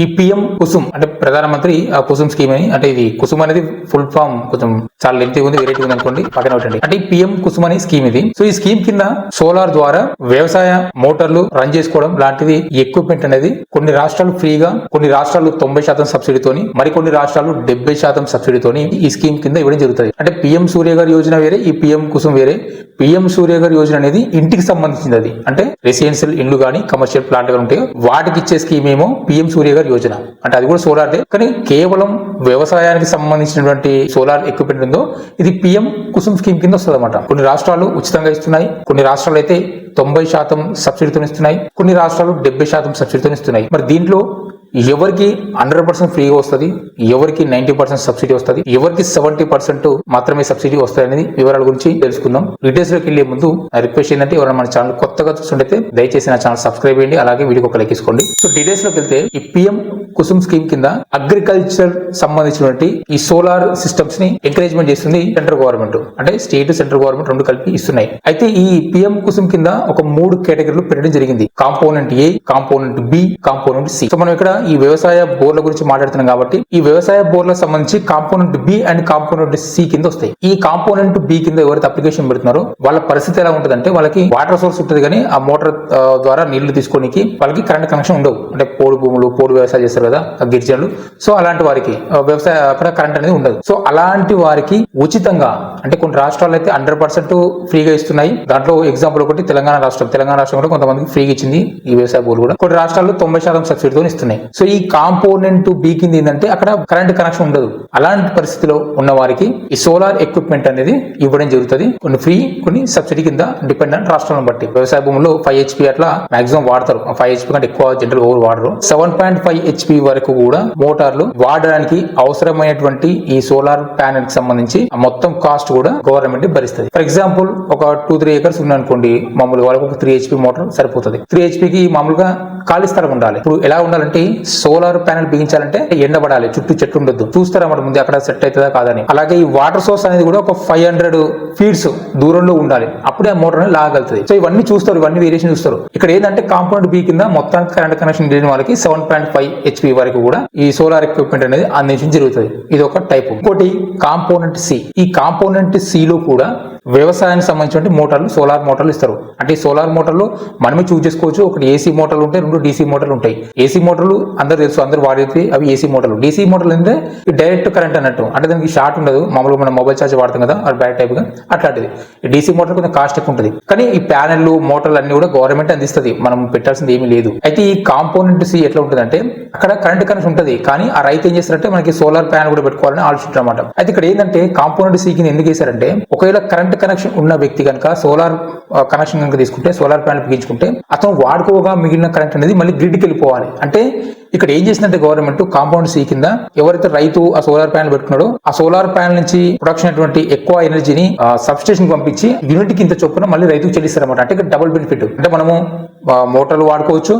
ఈ పిఎం కుసుమ్ అంటే ప్రధానమంత్రి కుసుమ్ స్కీమ్ అని, అంటే ఇది కుసుమ్ అనేది ఫుల్ ఫామ్ కొంచెం చాలా లెంతీ ఉంది, వెరైటీ ఉంది అనుకోండి, పక్కన పెట్టండి. అంటే ఈ పిఎం కుసుమ్ అనే స్కీమ్ ఇది. సో ఈ స్కీమ్ కింద సోలార్ ద్వారా వ్యవసాయ మోటార్లు రన్ చేసుకోవడం లాంటిది ఎక్విప్మెంట్ అనేది కొన్ని రాష్ట్రాలు ఫ్రీగా, కొన్ని రాష్ట్రాలు 90% సబ్సిడీతోని, మరికొన్ని రాష్ట్రాలు 70% సబ్సిడీతోని ఈ స్కీమ్ కింద ఇవ్వడం జరుగుతుంది. అంటే పిఎం సూర్య గారి యోజన వేరే, ఈ పిఎం కుసుమ్ వేరే. పిఎం సూర్య గారి యోజన అనేది ఇంటికి సంబంధించింది. అది అంటే రెసిడెన్షియల్ ఇండ్లు గానీ కమర్షియల్ ప్లాంట్ గానీ ఉంటాయి, వాటికి ఇచ్చే స్కీమ్ ఏమో పిఎం సూర్య గారి యోజన. అంటే అది కూడా సోలార్, కానీ కేవలం వ్యవసాయానికి సంబంధించినటువంటి సోలార్ ఎక్విప్మెంట్ ఉందో ఇది పిఎం కుసుమ్ స్కీమ్ కింద వస్తుంది అనమాట. కొన్ని రాష్ట్రాలు ఉచితంగా ఇస్తున్నాయి, కొన్ని రాష్ట్రాలు అయితే 90% సబ్సిడీతో ఇస్తున్నాయి, కొన్ని రాష్ట్రాలు 70% సబ్సిడీతో ఇస్తున్నాయి. మరి దీంట్లో ఎవరికి 100% ఫ్రీగా వస్తుంది, ఎవరికి 90% సబ్సిడీ వస్తుంది, ఎవరికి 70% మాత్రమే సబ్సిడీ వస్తుంది అనేది వివరాల గురించి తెలుసుకుందాం. డీటెయిల్స్ లోకి వెళ్లే ముందు రిక్వెస్ట్ ఏంటంటే ఎవరైనా మన ఛానల్ కొత్తగా చూస్తుంటే దయచేసి నా ఛానల్ సబ్స్క్రైబ్ చేయండి, అలాగే వీడియోకి ఒక లైక్ ఇసుకోండి. సో డీటెయిల్స్ లోకి వెళ్తే ఈ పిఎం కుసుమ్ స్కీమ్ కింద అగ్రికల్చర్ సంబంధించినటువంటి ఈ సోలార్ సిస్టమ్స్ ని ఎంకరేజ్మెంట్ చేస్తుంది సెంట్రల్ గవర్నమెంట్. అంటే స్టేట్ సెంట్రల్ గవర్నమెంట్ రెండు కలిపి ఇస్తున్నాయి. అయితే ఈ పిఎం కుసుమ్ కింద ఒక 3 కేటగిరీలు పెట్టడం జరిగింది. Component A, component B, component C. So మనం ఇక్కడ ఈ వ్యవసాయ బోర్ల గురించి మాట్లాడుతున్నాం కాబట్టి ఈ వ్యవసాయ బోర్లకు సంబంధించి component B and component C కింద వస్తాయి. ఈ కాంపోనెంట్ బి కింద ఎవరైతే అప్లికేషన్ పెడుతున్నారో వాళ్ళ పరిస్థితి ఎలా ఉంటుందంటే, వాళ్ళకి వాటర్ సోర్స్ ఉంటుంది కానీ ఆ మోటార్ ద్వారా నీళ్లు తీసుకోనికి వాళ్ళకి కరెంట్ కనెక్షన్ ఉండవు. అంటే పోడు భూములు, పోడు వ్యవసాయం చేస్తారు కదా గిరిజనులు, సో అలాంటి వారికి వ్యవసాయ అక్కడ కరెంట్ అనేది ఉండదు. సో అలాంటి వారికి ఉచితంగా, అంటే కొన్ని రాష్ట్రాలు అయితే 100% ఫ్రీగా ఇస్తున్నాయి. దాంట్లో ఎగ్జాంపుల్ ఒకటి తెలంగాణ రాష్ట్రం. తెలంగాణ రాష్ట్రం కూడా కొంతమందికి ఫ్రీగా ఇచ్చింది ఈ వ్యవసాయ బోర్డు కూడా. కొన్ని రాష్ట్రాల్లో 90% సబ్సిడీతో ఇస్తున్నాయి. సో ఈ కాంపోనెంట్ బి కింద ఏంటంటే అక్కడ కరెంట్ కనెక్షన్ ఉండదు. అలాంటి పరిస్థితిలో ఉన్న వారికి ఈ సోలార్ ఎక్విప్మెంట్ అనేది ఇవ్వడం జరుగుతుంది. కొన్ని ఫ్రీ, కొన్ని సబ్సిడీ కింద డిపెండెంట్ రాష్ట్రాలను బట్టి. వ్యవసాయ భూముల్లో 5 HP అట్లా మాక్సిమం వాడతారు. 5 HP కంటే ఎక్కువ జనరల్ ఓవర్ వాడరు. 7.5 HP వరకు కూడా మోటార్లు వాడడానికి అవసరమైనటువంటి ఈ సోలార్ ప్యానెల్ కి సంబంధించి మొత్తం కాస్ట్ కూడా గవర్నమెంట్ భరిస్తుంది. ఫర్ ఎగ్జాంపుల్ ఒక 2-3 acres ఉందనుకోండి, మామూలుగా వాళ్ళకి ఒక 3 HP మోటార్ సరిపోతుంది. 3 HP కి మామూలుగా ఖాళీ స్థలం ఉండాలి. ఇప్పుడు ఎలా ఉండాలంటే సోలార్ ప్యానెల్ బిగించాలంటే ఎండబడాలి, చుట్టూ చెట్టు ఉండొద్దు. చూస్తారన్నమాట ముందు అక్కడ సెట్ అవుతుందా కాదని. అలాగే ఈ వాటర్ సోర్స్ అనేది కూడా ఒక 500 feet దూరంలో ఉండాలి, అప్పుడే ఆ మోటార్ అనేది లాగలుగుతుంది. సో ఇవన్నీ చూస్తారు, ఇవన్నీ వేరియేషన్ చూస్తారు. ఇక్కడ ఏంటంటే కాంపోనెంట్ బి కింద మొత్తానికి కరెంట్ కనెక్షన్ లేని వాళ్ళకి 7.5 HP వరకు కూడా ఈ సోలార్ ఎక్విప్మెంట్ అనేది అందించడం జరుగుతుంది. ఇది ఒక టైప్. ఇంకోటి కాంపోనెంట్ సి. ఈ కాంపోనెంట్ సి లో కూడా వ్యవసాయానికి సంబంధించిన మోటార్లు, సోలార్ మోటార్లు ఇస్తారు. అంటే ఈ సోలార్ మోటార్లు మనమే చూస్ చేసుకోవచ్చు. ఒకటి ఏసీ మోటార్లు ఉంటాయి, 2 DC మోటార్లు ఉంటాయి. ఏసీ మోటార్లు అందరూ తెలుసు, అందరూ వాడేది అవి ఏసీ మోటార్లు. DC మోటార్లు అంటే డైరెక్ట్ కరెంట్ అన్నట్టు, అంటే దానికి షార్ట్ ఉండదు. మామూలుగా మనం మొబైల్ ఛార్జ్ వాడతాం కదా, అది బ్యాట్ టైప్ గా అట్లాంటిది. ఈ DC మోటార్ కొంచెం కాస్ట్ ఎక్కువ ఉంటుంది. కానీ ఈ ప్యానెల్, మోటార్లు అన్ని కూడా గవర్నమెంట్ అందిస్తుంది, మనం పెట్టాల్సింది ఏమీ లేదు. అయితే ఈ కాంపోనెంట్ సి ఎట్లా ఉంటుంది అంటే అక్కడ కరెంట్ కనెక్షన్ ఉంటుంది, కానీ ఆ రైతు ఏం చేస్తారంటే మనకి సోలార్ ప్యానెల్ కూడా పెట్టుకోవాలని ఆలోచిస్తారు అనమాట. అయితే ఇక్కడ ఏంటంటే కాంపోనెంట్ సి కింద ఎందుకు వేశారంటే, ఒకవేళ కరెంట్ కనెక్షన్ ఉన్న వ్యక్తి కనుక సోలార్ కనెక్షన్ కనుక తీసుకుంటే, సోలార్ ప్యానెల్ బిగించుకుంటే అతను వాడుకోగా మిగిలిన కరెంట్ అనేది మళ్ళీ గ్రిడ్కి వెళ్ళిపోవాలి. అంటే ఇక్కడ ఏం చేసిందంటే గవర్నమెంట్ కాంపౌండ్ సి కింద ఎవరైతే రైతు ఆ సోలార్ ప్యానెల్ పెట్టుకున్నాడో ఆ సోలార్ ప్యానెల్ నుంచి ప్రొడక్షన్ అయినటువంటి ఎక్కువ ఎనర్జీని సబ్ స్టేషన్ పంపించి యూనిట్ కింద చొప్పున మళ్ళీ రైతుకు చెల్లిస్తారన్నమాట. అంటే ఇక్కడ డబుల్ బెనిఫిట్. అంటే మనము మోటార్లు వాడుకోవచ్చు,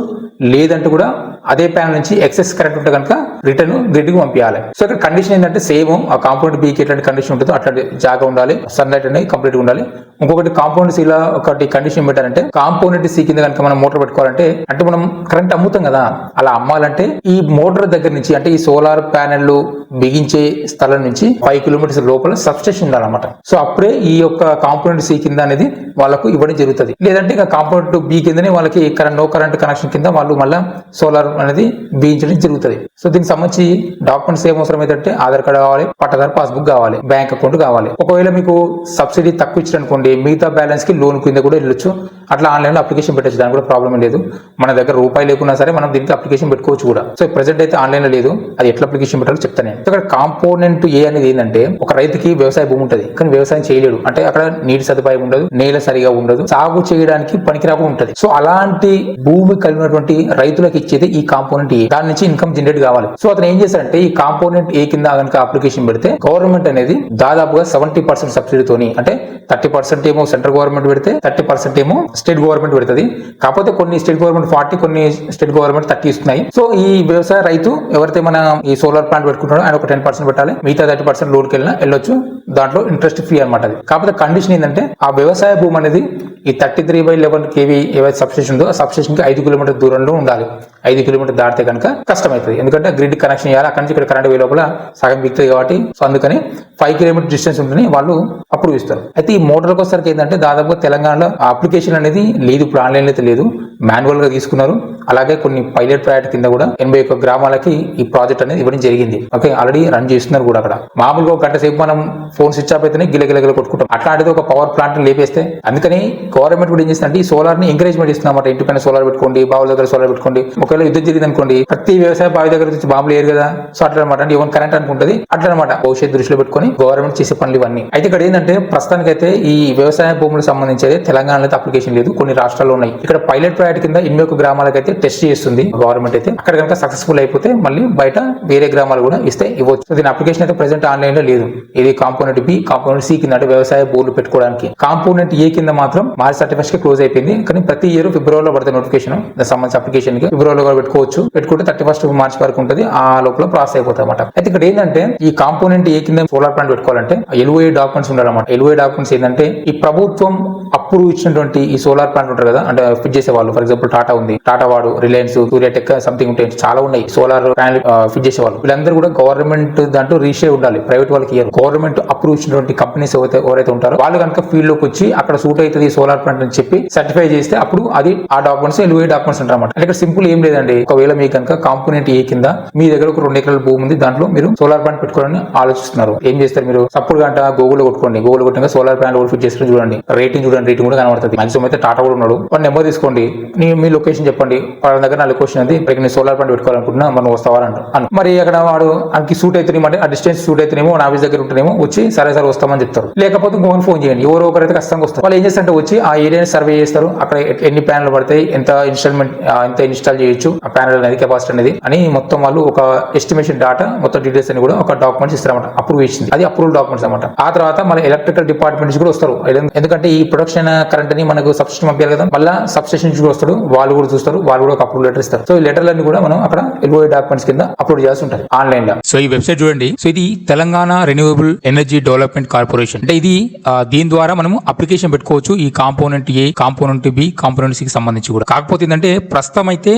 లేదంటే కూడా అదే ప్యానెల్ నుంచి ఎక్సెస్ కరెంట్ ఉంటే కనుక రిటర్న్ గ్రిడ్ కి పంపించాలి. సో ఇక్కడ కండిషన్ ఏంటంటే సేమ్ ఆ కాంపౌండ్ బి కి ఎట్లాంటి కండిషన్ ఉంటుందో అట్లాంటి జాగా ఉండాలి, సన్లైట్ అనేది కంప్లీట్ గా ఉండాలి. ఇంకొకటి కాంపౌండ్ సి లా ఒకటి కండిషన్ పెట్టారంటే, కాంపౌండ్ సి కింద కనుక మనం మోటార్ పెట్టుకోవాలంటే, అంటే మనం కరెంట్ అమ్ముతాం కదా, అలా అమ్మాలంటే ఈ మోటార్ దగ్గర నుంచి, అంటే ఈ సోలార్ ప్యానెల్ బిగించే స్థలం నుంచి 5 kilometers లోపల సబ్ స్టేషన్ ఉండాలన్నమాట. సో అప్పుడే ఈ యొక్క కాంపౌండ్ సి కింద అనేది వాళ్ళకు ఇవ్వడం జరుగుతుంది. లేదంటే ఇక కాంపౌండ్ బి కిందనే వాళ్ళకి నో కరెంట్ కనెక్షన్ కింద వాళ్ళు మళ్ళీ సోలార్ అనేది బిగించడం జరుగుతుంది. సో దీనికి సంబంధించి డాక్యుమెంట్స్ ఏం అవసరం ఏంటంటే ఆధార్ కార్డు కావాలి, పట్టాదారు పాస్బుక్ కావాలి, బ్యాంక్ అకౌంట్ కావాలి. ఒకవేళ మీకు సబ్సిడీ తక్కువ ఇచ్చారనుకోండి, మిగతా బ్యాలెన్స్ కి లోన్ కింద కూడా వెళ్ళొచ్చు. అట్లా ఆన్లైన్ లో అప్లికేషన్ పెట్టచ్చు, దానికి కూడా ప్రాబ్లం లేదు. మన దగ్గర రూపాయి లేకున్నా సరే మనం దీనికి అప్లికేషన్ పెట్టుకోవచ్చు కూడా. సో ప్రెసెంట్ అయితే ఆన్లైన్ లో లేదు, అది ఎట్లా అప్లికేషన్ పెట్టాలో చెప్తాను. ఇక్కడ కాంపోనెంట్ ఏ అనేది ఏంటంటే, ఒక రైతుకి వ్యవసాయ భూమి ఉంటుంది కానీ వ్యవసాయం చేయలేడు, అంటే అక్కడ నీటి సదుపాయం ఉండదు, నేల సరిగా ఉండదు, సాగు చేయడానికి పనికిరాకుండా ఉంటుంది. సో అలాంటి భూమి కలిగినటువంటి రైతులకు ఇచ్చేది ఈ కాంపోనెంట్ ఏ. దాని నుంచి ఇన్కమ్ జనరేట్ కావాలి. సో అతను ఏం చేశారంటే ఈ కాంపోనెంట్ ఏ కింద కనుక అప్లికేషన్ పెడితే గవర్నమెంట్ అనేది దాదాపుగా 70% సబ్సిడీతోని, అంటే 30% ఏమో సెంట్రల్ గవర్నమెంట్ పెడితే 30% ఏమో స్టేట్ గవర్నమెంట్ పెడుతుంది. కాకపోతే కొన్ని స్టేట్ గవర్నమెంట్ 40, కొన్ని స్టేట్ గవర్నమెంట్ 30 ఇస్తున్నాయి. సో ఈ వ్యవసాయ రైతు ఎవరైతే మన ఈ సోలార్ ప్లాంట్ పెట్టుకుంటాడో ఆయన ఒక 10% పెట్టాలి, మిగతా 30% లోన్కి వెళ్ళొచ్చు. దాంట్లో ఇంట్రెస్ట్ ఫ్రీ అనమాట. అది కాకపోతే కండిషన్ ఏంటంటే ఆ వ్యవసాయ భూమి అనేది ఈ 33/11 kV ఏవైతే సబ్స్టేషన్ ఉందో ఆ సబ్స్టేషన్ కి 5 కిలోమీటర్ దూరంలో ఉండాలి. 5 కిలోమీటర్ దాటితే కనుక కష్టమవుతుంది, ఎందుకంటే గ్రిడ్ కనెక్షన్ చేయాలి. అక్కడి నుంచి ఇక్కడ కరెంట్ పోయే లోపల సగం బిగుతుంది కాబట్టి. సో అందుకని 5 కిలోమీటర్ డిస్టెన్స్ ఉంటేనే వాళ్ళు అప్రూవ్ ఇస్తారు. అయితే ఈ మోటార్కి వచ్చేసరికి ఏంటంటే దాదాపుగా తెలంగాణలో అప్లికేషన్ అనేది లేదు, ఇప్పుడు ఆన్లైన్ అయితే లేదు, మాన్యువల్ గా తీసుకున్నారు. అలాగే కొన్ని పైలట్ ప్రాజెక్ట్ కింద కూడా 81 గ్రామాలకి ఈ ప్రాజెక్ట్ అనేది ఇవ్వడం జరిగింది. ఓకే, ఆల్రెడీ రన్ చేస్తున్నారు కూడా. అక్కడ మామూలుగా ఒక గంట సేపు మనం ఫోన్ స్విచ్ ఆఫ్ అయితేనే గిలగిలగిల కొట్టుకుంటాం, అట్లాంటిది ఒక పవర్ ప్లాంట్ లేపేస్తే. అందుకని గవర్నమెంట్ కూడా ఏం చేస్తుందంటే ఈ సోలార్ ని ఎంకరేజ్మెంట్ ఇస్తున్నమాట. ఇంటి పైన సోలార్ పెట్టుకోండి, బావుల దగ్గర సోలార్ పెట్టుకోండి. ఒకవేళ యుద్ధం జరిగింది అనుకోండి, ప్రతి వ్యవసాయ బావి దగ్గర నుంచి బాంబులు లేరు కదా. సో అట్లా అనమాట, అంటే ఎవరు కరెంట్ అనుకుంటుంది అట్లా అనమాట. భవిష్యత్ దృష్టిలో పెట్టుకొని గవర్నమెంట్ చేసే పనులు ఇవన్నీ. అయితే ఇక్కడ ఏంటంటే ప్రస్తుతానికైతే ఈ వ్యవసాయ భూములకు సంబంధించి తెలంగాణలో అయితే అప్లికేషన్ లేదు, కొన్ని రాష్ట్రాల్లో ఉన్నాయి. ఇక్కడ పైలట్ ప్రాజెక్ట్ కింద 81 గ్రామాలకైతే టెస్ట్ చేస్తుంది గవర్నమెంట్ అయితే. అక్కడ కనుక సక్సెస్ఫుల్ అయిపోతే మళ్ళీ బయట వేరే గ్రామాలు కూడా ఇస్తే ఇవ్వచ్చు. దీని అప్లికేషన్ అయితే ప్రెసెంట్ ఆన్లైన్ లో లేదు. ఇది కాంపోనెంట్ బి, కాంపోనెంట్ సి కింద అంటే వ్యవసాయ బోర్డు పెట్టుకోవడానికి. కాంపోనెంట్ ఏ కింద మాత్రం మార్చ్ 31 కి క్లోజ్ అయిపోయింది. కానీ ప్రతి ఇయర్ ఫిబ్రవరిలో పడుతుంది నోటిఫికేషన్. దానికి సంబంధించిన అప్లికేషన్ కి ఫిబ్రవరిలో కూడా పెట్టుకోవచ్చు. పెట్టుకుంటే 31 మార్చ్ వరకు ఉంటుంది, ఆ లోపల ప్రాసెస్ అయిపోతుంది అనమాట. అయితే ఇక్కడ ఏంటంటే ఈ కాంపోనెంట్ ఏ కింద సోలార్ ప్లాంట్ పెట్టుకోవాలంటే LOA డాక్యుమెంట్స్ ఉండాలన్నమాట. LOA డాక్యుమెంట్స్ ఏంటంటే ఈ ప్రభుత్వం అప్రూవ్ ఇచ్చినటువంటి ఈ సోలార్ ప్లాంట్ ఉంటారు కదా, అంటే ఫిట్ చేసే వాళ్ళు. ఫర్ ఎగ్జాంపుల్ టాటా ఉంది, టాటా వాడు, రిలయన్స్, సూర్యటెక్ సంథింగ్ ఉంటాయి, చాలా ఉన్నాయి సోలార్ ప్యానల్ ఫిట్ చేసే వాళ్ళు. వీళ్ళందరూ కూడా గవర్నమెంట్ దాంట్లో రిజిస్టర్ ఉండాలి, ప్రైవేట్ వాళ్ళకి ఇయ్యరు. గవర్నమెంట్ అప్రూవ్ ఇచ్చినటువంటి కంపెనీస్ ఎవరైతే ఉంటారో వాళ్ళు కనుక ఫీల్డ్ లోకి వచ్చి అక్కడ సూట్ అవుతుంది సోలార్ ప్లాంట్ అని చెప్పి సర్టిఫై చేస్తే అప్పుడు అది ఆ డాక్యుమెంట్స్ LOA డాక్యుమెంట్స్ అంటారు అన్నమాట. అంటే ఇక్కడ సింపుల్ ఏం లేదండి. ఒకవేళ మీకు కనుక కాంపోనెంట్ ఏ కింద మీ దగ్గర ఒక 2 ఎకరాల భూమి ఉంది, దాంట్లో మీరు సోలార్ ప్లాంట్ పెట్టుకోవాలని ఆలోచిస్తున్నారు. ఏం చేస్తారు మీరు? సప్పుడు గంట గూగుల్ కొట్టుకోండి, గూగుల్ కొట్టిన సోలార్ ప్లాంట్ ఫిట్ చేస్తారు చూడండి, రేటింగ్ చూడండి, రేటింగ్ కూడా కనబడుతుంది. మాక్సిమం అయితే టాటా కూడా ఉన్నాడు. వాడి నెంబర్ తీసుకోండి, మీ లొకేషన్ చెప్పండి, వాళ్ళ దగ్గర నా లొకేషన్ ఉంది, ఇక్కడ నేను సోలార్ ప్లాంట్ పెట్టుకోవాలనుకుంటున్నా, మనం వస్తావా అంటారు. మరి అక్కడ వాడు ఆయనకి సూట్ అవుతున్నాం అంటే ఆ డిస్టెన్స్ సూట్ అవుతున్నామో, నా ఆఫీస్ దగ్గర ఉంటేనేమో వచ్చి సరే సరే వస్తామని చెప్తారు. లేకపోతే ఇంకొక ఫోన్ చేయండి, ఎవరో ఒకరైతే ఖచ్చితంగా వస్తారు. వాళ్ళు ఏం చేస్తారంటే వచ్చి ఆ ఏరియాని సర్వే చేస్తారు, అక్కడ ఎన్ని ప్యానల్ పడతాయి, ఎంత ఇన్స్టాల్ చేయొచ్చు ఆ ప్యానల్ అనేది, కెపాసిటీ అనేది అని మొత్తం వాళ్ళు ఒక ఎస్టిమేషన్ డాటా మొత్తం డీటెయిల్స్ అని కూడా ఒక డాక్యుమెంట్స్ ఇస్తారన్నమాట. అప్రూవ్ ఇచ్చింది, అది అప్రూవల్ డాక్యుమెంట్స్ అనమాట. ఆ తర్వాత మళ్ళీ ఎలక్ట్రికల్ డిపార్ట్మెంట్స్ కూడా వస్తారు, ఎందుకంటే ఈ ప్రొడక్షన్ కరెంట్ అని మనకు సబ్స్టేషన్ పంపించాలి కదా, మళ్ళీ సబ్స్టేషన్ కూడా వస్తాడు, వాళ్ళు కూడా చూస్తారు, వాళ్ళు కూడా ఒక అప్రూవ్ లెటర్ ఇస్తారు. సో ఈ లెటర్లన్నీ కూడా మనం అక్కడ LOA డాక్యుమెంట్స్ కింద అప్లోడ్ చేయాల్సి ఉంటుంది ఆన్లైన్ లో. సో ఈ వెబ్సైట్ చూడండి. సో ఇది Telangana renewable energy development corporation. అంటే ఇది దీని ద్వారా మనం అప్లికేషన్ పెట్టుకోవచ్చు ఈ component A, component B, component C కి సంబంధించి కూడా. కాకపోతే ఏంటంటే ప్రస్తుతం అయితే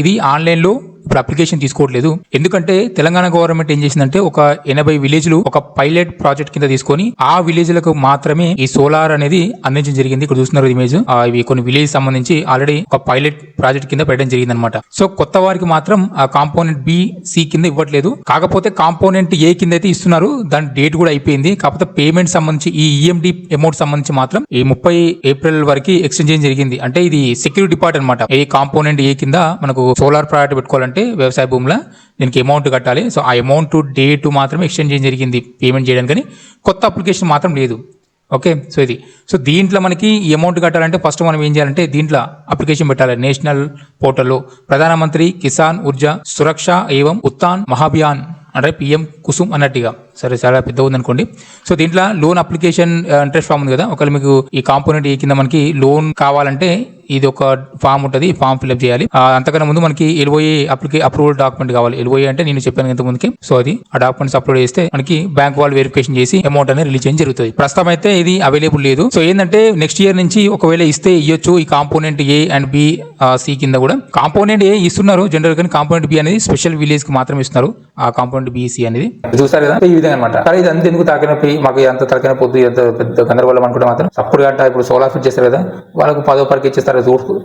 ఇది ఆన్లైన్ లో ఇప్పుడు అప్లికేషన్ తీసుకోవట్లేదు. ఎందుకంటే తెలంగాణ గవర్నమెంట్ ఏం చేసిందంటే ఒక 80 విలేజ్లు ఒక పైలట్ ప్రాజెక్ట్ కింద తీసుకొని ఆ విలేజ్లకు మాత్రమే ఈ సోలార్ అనేది అందించడం జరిగింది. ఇక్కడ చూస్తున్నారు ఇమేజ్, ఇవి కొన్ని విలేజ్ సంబంధించి ఆల్రెడీ ఒక పైలట్ ప్రాజెక్ట్ కింద పెట్టడం జరిగింది అనమాట. సో కొత్త వారికి మాత్రం ఆ కాంపోనెంట్ బి, సి కింద ఇవ్వట్లేదు. కాకపోతే కాంపోనెంట్ ఏ కింద అయితే ఇస్తున్నారు, దాని డేట్ కూడా అయిపోయింది. కాకపోతే పేమెంట్ సంబంధించి ఈ EMD అమౌంట్ సంబంధించి మాత్రం ఈ 30 ఏప్రిల్ వరకు ఎక్స్టెండ్ చేయడం జరిగింది. అంటే ఇది సెక్యూరిటీ డిపార్ట్ అనమాట. ఈ కాంపోనెంట్ ఏ కింద మనకు సోలార్ ప్రాజెక్ట్ పెట్టుకోవాలంటే వ్యవసాయ భూముల దీనికి అమౌంట్ కట్టాలి. సో ఆ అమౌంట్ డేట్ మాత్రమే ఎక్స్టెండ్ చేయడం జరిగింది పేమెంట్ చేయడానికి, కానీ కొత్త అప్లికేషన్ మాత్రం లేదు. ఓకే, సో ఇది. సో దీంట్లో మనకి ఈ అమౌంట్ కట్టాలంటే ఫస్ట్ మనం ఏం చేయాలంటే దీంట్లో అప్లికేషన్ పెట్టాలి. నేషనల్ పోర్టల్లో ప్రధానమంత్రి కిసాన్ ఊర్జా సురక్ష ఏవం ఉత్థాన్ మహాభియాన్ అంటే PM కుసుమ్ అన్నట్టుగా, సరే చాలా పెద్ద ఉంది అనుకోండి. సో దీంట్లో లోన్ అప్లికేషన్ ఇంట్రెస్ట్ ఫామ్ ఉంది కదా, ఒకవేళ మీకు ఈ కాంపోనెంట్ ఏ కింద మనకి లోన్ కావాలంటే ఇది ఒక ఫామ్ ఉంటుంది, ఫామ్ ఫిల్అప్ చేయాలి. అంతకన్నా ముందు మనకి LOA అప్రూవల్ డాక్యుమెంట్ కావాలి. LOA అంటే నేను చెప్పాను ఇంత ముందుకి. సో అది ఆ డాక్యుమెంట్స్ అప్లోడ్ చేస్తే మనకి బ్యాంక్ వాళ్ళు వెరిఫికేషన్ చేసి అమౌంట్ అనేది రిలీజ్ చేయడం జరుగుతుంది. ప్రస్తుతం అయితే ఇది అవైలబుల్ లేదు. సో ఏంటంటే నెక్స్ట్ ఇయర్ నుంచి ఒకవేళ ఇస్తే ఇవ్వచ్చు ఈ component A and B, C కింద కూడా. కాంపోనెంట్ ఏ ఇస్తున్నారు జనరల్ గా, కాంపోనెంట్ బి అనేది స్పెషల్ విలేజ్ కి మాత్రం ఇస్తున్నారు. ఆ కాంపోనెంట్ బి, సి అనేది చూస్తారు కదా ఈ విధంగా అనమాట. సరే ఇది అంత ఎందుకు తాకినప్పి మాకు అంత తలకిన పొద్దు ఎంత పెద్ద గందరగోళం అనుకుంటే మాత్రం సప్పుడు గంట ఇప్పుడు సోలార్ ఫిట్ చేస్తారు కదా, వాళ్ళకు 10వ పరికి ఇచ్చేస్తారు.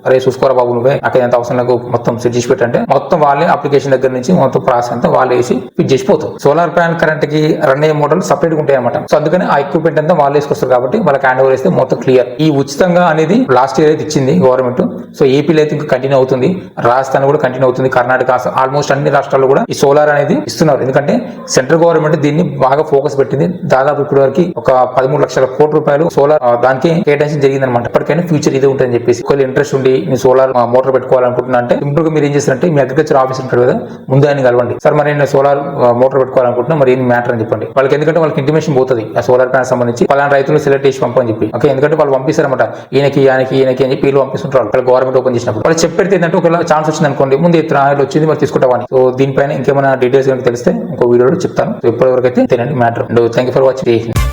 అరే చూసుకోరా బాబు నువ్వే, అక్కడ ఎంత అవసరం నాకు మొత్తం సెట్ చేసి పెట్టంటే మొత్తం వాళ్ళే అప్లికేషన్ దగ్గర నుంచి మొత్తం ప్రాసెస్ అంతా వాళ్ళు వేసి ఫిట్ చేసిపోతారు. సోలార్ ప్లాంట్ కరెంట్ కి రన్ అయ్యే మోటార్లు సపరేట్ గా ఉంటాయి అనమాట. సో అందుకని ఆ ఎక్విప్మెంట్ అంతా వాళ్ళు వేసుకొస్తారు కాబట్టి వాళ్ళకి హ్యాండ్ ఓవర్ వేస్తే మొత్తం క్లియర్. ఈ ఉచితంగా అనేది లాస్ట్ ఇయర్ అయితే ఇచ్చింది గవర్నమెంట్. సో ఏపీలో అయితే ఇంకా కంటిన్యూ అవుతుంది, రాజస్థాన్ కూడా కంటిన్యూ అవుతుంది, కర్ణాటక ఆల్మోస్ట్ అన్ని రాష్ట్రాల్లో కూడా ఈ సోలార్ అనేది ఇస్తున్నారు. ఎందుకంటే సెంట్రల్ గవర్నమెంట్ దీన్ని దీన్ని బాగా ఫోకస్ పెట్టింది. దాదాపు ఇప్పటి వరకు ఒక 13 లక్షల కోట్ల రూపాయలు సోలార్ దానికి కేటాయించడం జరిగింది అనమాట. ఇప్పటికైనా ఫ్యూచర్ ఇదే ఉంటుందని చెప్పేసి ఒకవేళ ఇంట్రెస్ట్ ఉండి నేను సోలార్ మోటార్ పెట్టుకోవాలనుకుంటున్నా అంటే సింపుల్ గా మీరు ఏం చేస్తారంటే మీ అగ్రికల్చర్ ఆఫీస్ ఉంటారు కదా, ముందు ఆయన కలవండి. సార్ మరి నేను సోలార్ మోటార్ పెట్టుకోవాలనుకుంటున్నా, మరి ఏం మ్యాటర్ అని చెప్పండి వాళ్ళకి. ఎందుకంటే వాళ్ళకి ఇంటిమేషన్ పోతుంది ఆ సోలార్ ప్యానల్ సంబంధించి పలానా రైతులు సెలెక్ట్ చేసి పంపని చెప్పి. ఓకే, ఎందుకంటే వాళ్ళు పంపిస్తారన్నమాట ఈయనకి అని చెప్పి వీళ్ళు పంపిస్తుంటారు. వాళ్ళు గవర్నమెంట్ ఓపెన్ చేసినప్పుడు వాళ్ళు చెప్పేది ఏంటంటే ఒకవేళ ఛాన్స్ వచ్చింది అనుకోండి, ముందు వచ్చింది మరి తీసుకుంటామని. సో దీనిపైన ఇంకేమైనా డీటెయిల్స్ కనుక తెలిస్తే ఇంకో వీడియోలో చెప్తాను. సో ఇప్పటి వరకు అయితే తినండి matter. And thank you for watching.